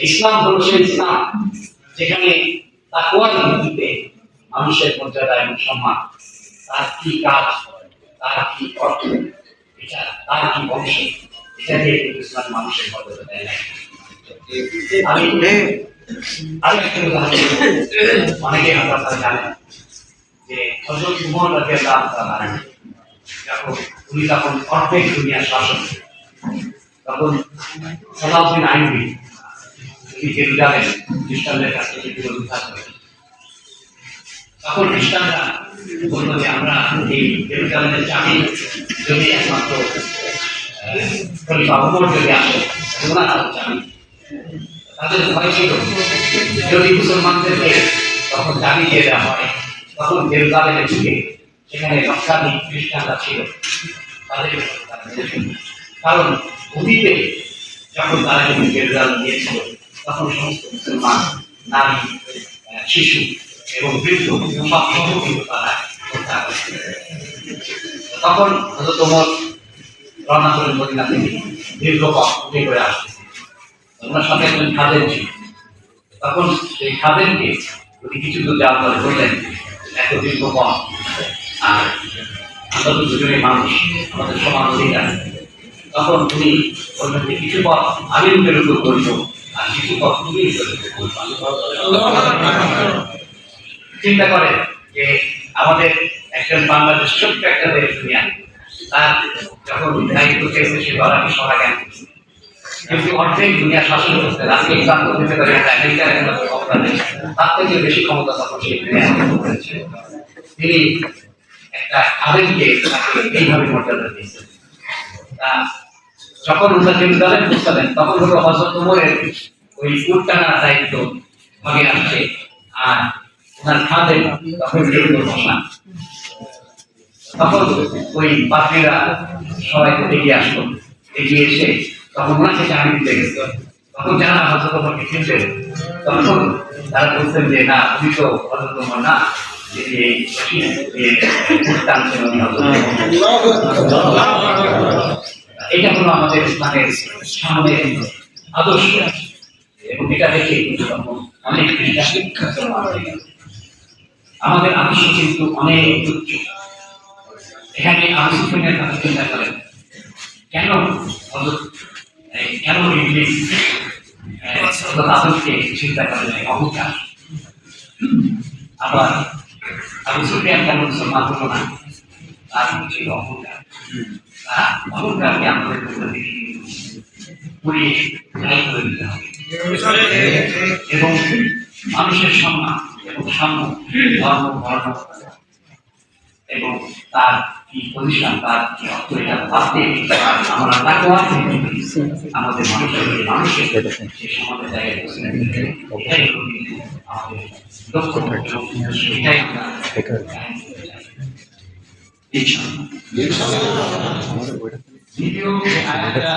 ইসলাম হল সেই ইসলাম যেখানে তাকওয়ার ভিত্তিতে মানুষের মর্যাদা এবং সম্মান, তার কি কাজ, তার কি অর্থ, এটা তার কি বংশ, এটাকে ইসলাম মানুষের মর্যাদা দেয় না। আমি আরেকটা উদাহরণ অনেকে আপনারা জানেন যে হযরত উমর রাদিয়াল্লাহু তাআলা উনি তখন অর্ধেক দুনিয়ার শাসক, তখন সালাউদ্দিন আইয়ুবী তিনি জেরুজালেম খ্রিস্টানদের কাছ থেকে উদ্ধার করেন। তখন খ্রিস্টানরা বলল যে আমরা এই জেরুজালেমের চাবি যদি একমাত্র খলিফা উমর যদি আসে ওনার হাতে চাবি। তাদের ভয় ছিল যদি মুসলমানদেরকে তখন চাবি দিয়ে দেওয়া হয়, তখন জেরুজালেমে ঢুকে সেখানে লক্ষাধিক খ্রিস্টানরা ছিল, তাদের কারণ অতীতে যখন তারা জেরুজালেম গিয়েছিল তখন সমস্ত মুসলমান নারী, শিশু এবং বৃদ্ধ সব কিন্তু তারা হত্যা করেছিল। তখন হযরত ওমর রওনা করেন মদিনা থেকে, দীর্ঘ পথ উঠে করে আসতেছে। ওনার সাথে একজন খাদেম ছিল। তখন সেই খাদেমকে উনি কিছু দূর যাওয়ার পরে বললেন, এত দীর্ঘ পথ আর আমরা তো দুজনে মানুষ, আমাদের সমান অধিকার। তখন উনি বললেন যে কিছু পথ আমি রূপের উপর করবো আর কিছু পথ তুমি চিন্তা করেন যে আমাদের একজন বাংলাদেশ ছোট্ট একটা দেশ দুনিয়া, তার যখন দায়িত্ব চেয়েছে সে ধরাকে সরা জ্ঞান কিন্তু অর্ধেক দুনিয়া শাসন করতে আজকে ইসলাম করতে পারে আমেরিকার তার থেকে বেশি ক্ষমতা তখন সেই করেছে। তিনি একটা খাদেমকে তাকে এইভাবে মর্যাদা দিয়েছেন। যখন উনি জেরুজালেম পৌঁছালেন তখন হলো হযরত ওমরের ওই উটটানা দায়িত্ব ভাগে আসছে, আর ওনার খাদেম তখন জেরুজালেম বসা। তখন ওই পাত্রীরা সবাই এগিয়ে আসলো, এগিয়ে এসে তখন ওনাকে চাবি দিতে গেছে। তখন যারা হযরত ওমরকে চিনতেন তখন তারা বলছেন যে না, উনি তো হযরত ওমর না, এটা হলো আমাদের ইসলামের সামনে আদর্শ এবং এটা দেখে অনেক আমাদের আদর্শ কিন্তু অনেক উচ্চ। এখানে আলোচনার কথা চিন্তা করেন, কেন কেন ইবলিস আদমকে চিন্তা করেন অহংকার। আবার আবু সুফিয়ান কেন মুসলমান হলো না, তার ছিল অহংকার। অহংকারকে আমাদের পুড়িয়ে জয় করে দিতে হবে এবং মানুষের সম্মান এবং সাম্য, ধর্ম, বর্ণ এবং তার কি পজিশন, তার কি অর্থ, এটা ভাবতে আমরা তাকওয়া আমাদের মানুষের সেই সমাজের জায়গায় এটাই আমাদের লক্ষ্য, এটাই আমরা দ্বিতীয় আয়াতটা